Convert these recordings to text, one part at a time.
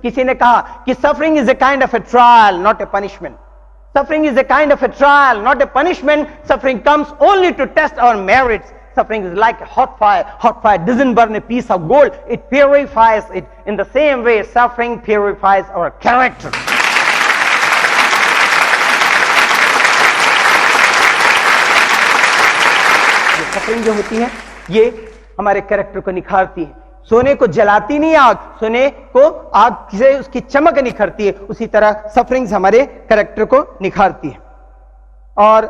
किसी ने कहा कि suffering is a kind of A trial not a punishment. Suffering is a kind of a trial, not a punishment. Suffering comes only to test our merits. Suffering is like a hot fire. Hot fire doesn't burn a piece of gold. It purifies it. In the same way, suffering purifies our character. Suffering जो होती है, ये हमारे character को निखारती है. सोने को जलाती नहीं आग, सोने को आग से उसकी चमक निखरती है. उसी तरह सफरिंग्स हमारे कैरेक्टर को निखारती है. और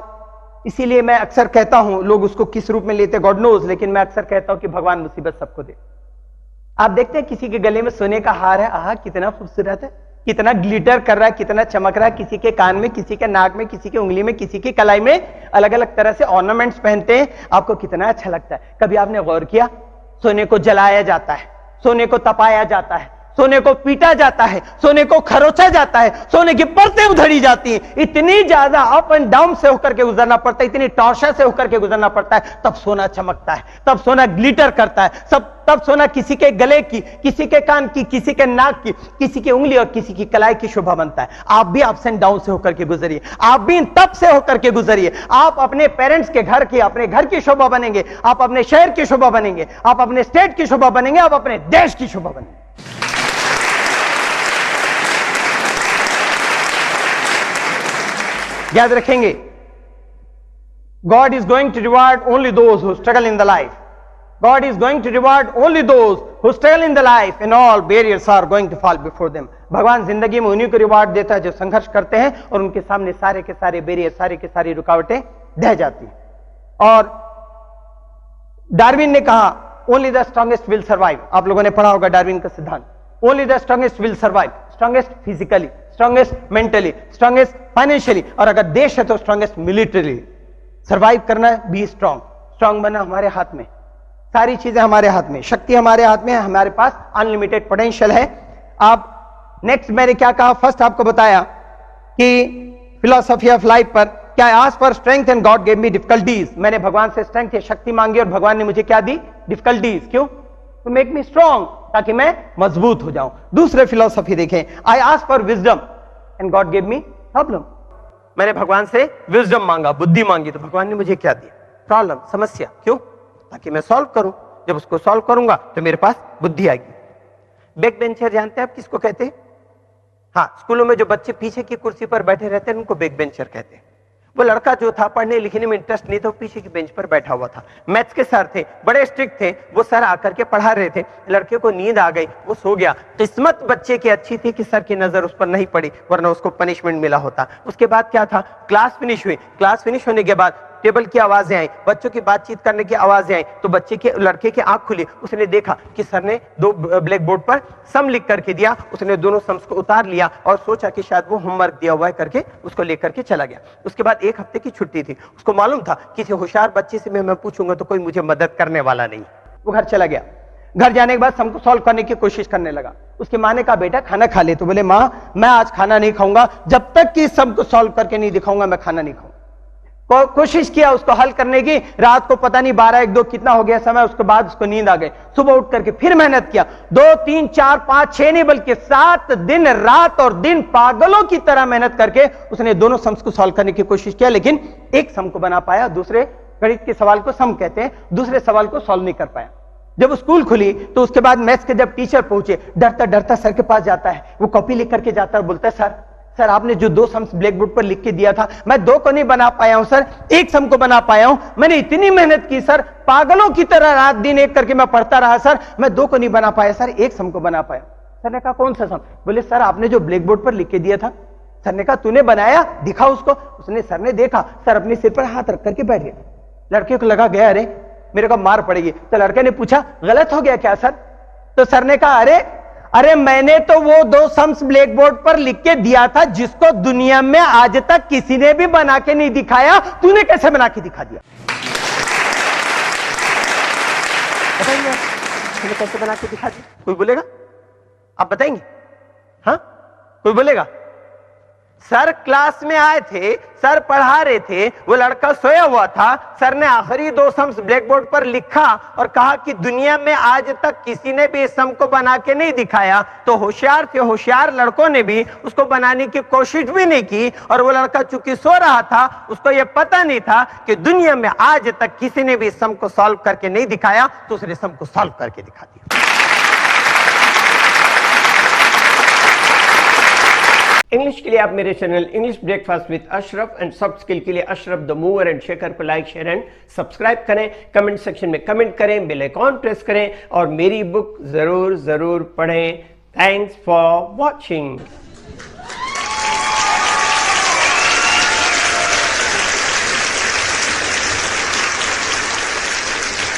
इसीलिए मैं अक्सर कहता हूं, लोग उसको किस रूप में लेते गॉड नोज, लेकिन मैं अक्सर कहता हूं कि भगवान मुसीबत सबको दे. आप देखते हैं किसी के गले में सोने का हार है, आहा कितना खूबसूरत है, कितना ग्लिटर कर रहा है, कितना चमक रहा है. किसी के कान में, किसी के नाक में, किसी की उंगली में, किसी की कलाई में अलग अलग तरह से ऑर्नामेंट्स पहनते हैं. आपको कितना अच्छा लगता है. कभी आपने गौर किया, सोने को जलाया जाता है, सोने को तपाया जाता है, सोने को पीटा जाता है, सोने को खरोचा जाता है, सोने की परतें उधड़ी जाती हैं. इतनी ज्यादा अप एंड डाउन से होकर के गुजरना पड़ता है, इतनी टॉर्चर से होकर के गुजरना पड़ता है, तब सोना चमकता है, तब सोना ग्लिटर करता है, तब सोना किसी के गले की, किसी के कान की, किसी के नाक की, किसी की उंगली और किसी की कलाई की शोभा बनता है. आप भी अप्स एंड डाउन से होकर के गुजरिए, आप भी इन तप से होकर के गुजरिए. आप अपने पेरेंट्स के घर की, अपने घर की शोभा बनेंगे, आप अपने शहर की शोभा बनेंगे, आप अपने स्टेट की शोभा बनेंगे, आप अपने देश की शोभा बनेंगे. याद रखेंगे, God is going to reward only those who struggle in the life. God is going to reward only those who struggle in the life, and all barriers are going to fall before them. भगवान जिंदगी में उन्हीं को reward देता है जो संघर्ष करते हैं, और उनके सामने सारे के सारे बैरियर, सारे के सारी रुकावटें ढह जाती हैं. और डार्विन ने कहा, only the strongest will survive. आप लोगों ने पढ़ा होगा डार्विन का सिद्धांत. Only the strongest will survive. Strongest physically, strongest mentally, strongest financially, और अगर देश है तो स्ट्रॉन्गेस्ट मिलिटरी. सर्वाइव करना है, बी स्ट्रॉन्ग. स्ट्रॉन्ग बनना हमारे हाथ में, सारी चीजें हमारे हाथ में, शक्ति हमारे हाथ में है, हमारे पास अनलिमिटेड पोटेंशियल है. आप नेक्स्ट, मैंने क्या कहा, फर्स्ट आपको बताया कि फिलॉसफी ऑफ लाइफ पर, क्या ask for strength and God gave me difficulties. मैंने भगवान से स्ट्रेंथ या शक्ति मांगी और भगवान ने मुझे क्या दी? डिफिकल्टीज. क्यों? टू मेक मी स्ट्रॉन्ग, ताकि मैं मजबूत हो जाऊं. दूसरे फिलॉसफी देखें, I ask for wisdom and God gave me problem. मैंने भगवान से विजडम मांगा, बुद्धि मांगी, तो भगवान ने मुझे क्या दिया? प्रॉब्लम, समस्या. क्यों? ताकि मैं सॉल्व करूं. जब उसको सॉल्व करूंगा तो मेरे पास बुद्धि आएगी. बैक बेंचर जानते हैं आप किसको कहते हैं? हाँ, स्कूलों में जो बच्चे पीछे की कुर्सी पर बैठे रहते हैं उनको बैक बेंचर कहते हैं. वो लड़का जो था, पढ़ने लिखने में इंटरेस्ट नहीं था, वो पीछे की बेंच पर बैठा हुआ था. मैथ्स के सर थे, बड़े स्ट्रिक्ट थे, वो सर आकर के पढ़ा रहे थे. लड़के को नींद आ गई, वो सो गया. किस्मत बच्चे की अच्छी थी कि सर की नजर उस पर नहीं पड़ी, वरना उसको पनिशमेंट मिला होता. उसके बाद क्या था, क्लास फिनिश हुई. क्लास फिनिश होने के बाद टेबल की आवाजें आई, बच्चों की बातचीत करने की आवाजें आई, तो लड़के की आंख खुली. उसने देखा कि सर ने दो ब्लैक बोर्ड पर सम लिख करके दिया. उसने दोनों सम्स को उतार लिया और सोचा कि शायद वो होमवर्क दिया हुआ है करके उसको लेकर के चला गया. उसके बाद एक हफ्ते की छुट्टी थी. उसको मालूम था किसी होशियार बच्चे से मैं पूछूंगा तो कोई मुझे मदद करने वाला नहीं. वो घर चला गया. घर जाने के बाद सम को सॉल्व करने की कोशिश करने लगा. उसकी माँ ने कहा, बेटा खाना खा ले. तो बोले, माँ मैं आज खाना नहीं खाऊंगा, जब तक कि सम को सॉल्व करके नहीं दिखाऊंगा मैं खाना नहीं खाऊंगा. कोशिश किया उसको हल करने की. रात को पता नहीं 12-1-2 कितना हो गया समय. उसके बाद उसको नींद आ गई. सुबह उठ करके फिर मेहनत किया. 2, 3, 4, 5, 6 नहीं बल्कि 7 दिन रात और दिन पागलों की तरह मेहनत करके उसने दोनों सम्स को सॉल्व करने की कोशिश किया, लेकिन एक सम को बना पाया. दूसरे गणित के सवाल को सम कहते हैं, दूसरे सवाल को सॉल्व नहीं कर पाया. जब स्कूल खुली तो उसके बाद मैथ्स के जब टीचर पहुंचे, डरता डरता सर के पास जाता है. वो कॉपी लिख करके जाता है और बोलता है, सर आपने जो 2 सम्स ब्लैक बोर्ड पर लिख के दिया था, मैं 2 को नहीं बना पाया हूं सर, 1 सम को बना पाया हूं. मैंने इतनी मेहनत की सर, पागलों की तरह रात दिन एक करके मैं पढ़ता रहा सर, मैं 2 को नहीं बना पाया सर, 1 सम को बना पाया. सर ने कहा, कौन सा सम? बोले, सर आपने जो ब्लैक बोर्ड पर लिख के दिया था. सर ने कहा, तूने बनाया, दिखा उसको. उसने, सर ने देखा. सर अपने सिर पर हाथ रख करके बैठ गए. लड़के को लगा, गया, अरे मेरे को मार पड़ेगी. तो लड़के ने पूछा, गलत हो गया क्या सर? तो सर ने कहा, अरे मैंने तो वो 2 सम्स ब्लैक बोर्ड पर लिख के दिया था जिसको दुनिया में आज तक किसी ने भी बना के नहीं दिखाया, तूने कैसे बना के दिखा दिया? बताइए तूने कैसे बना के दिखा दिया? कोई बोलेगा? आप बताएंगे? हाँ, कोई बोलेगा? सर क्लास में आए थे, सर पढ़ा रहे थे, वो लड़का सोया हुआ था, सर ने आखिरी 2 सम्स ब्लैक बोर्ड पर लिखा और कहा कि दुनिया में आज तक किसी ने भी इस सम को बना के नहीं दिखाया। तो होशियार से होशियार लड़कों ने भी उसको बनाने की कोशिश भी नहीं की, और वो लड़का चूंकि सो रहा था, उसको ये पता नहीं था कि दुनिया में आज तक किसी ने भी इस सम को सॉल्व करके नहीं दिखाया, तो उसने सम को सॉल्व करके दिखा दिया। इंग्लिश के लिए आप मेरे channel English breakfast with Ashraf and soft skill के लिए Ashraf the mover and shaker पर लाइक, शेयर एंड सब्सक्राइब करें। कमेंट सेक्शन में कमेंट करें, बेल आइकॉन प्रेस करें और मेरी बुक जरूर पढ़ें। Thanks for watching.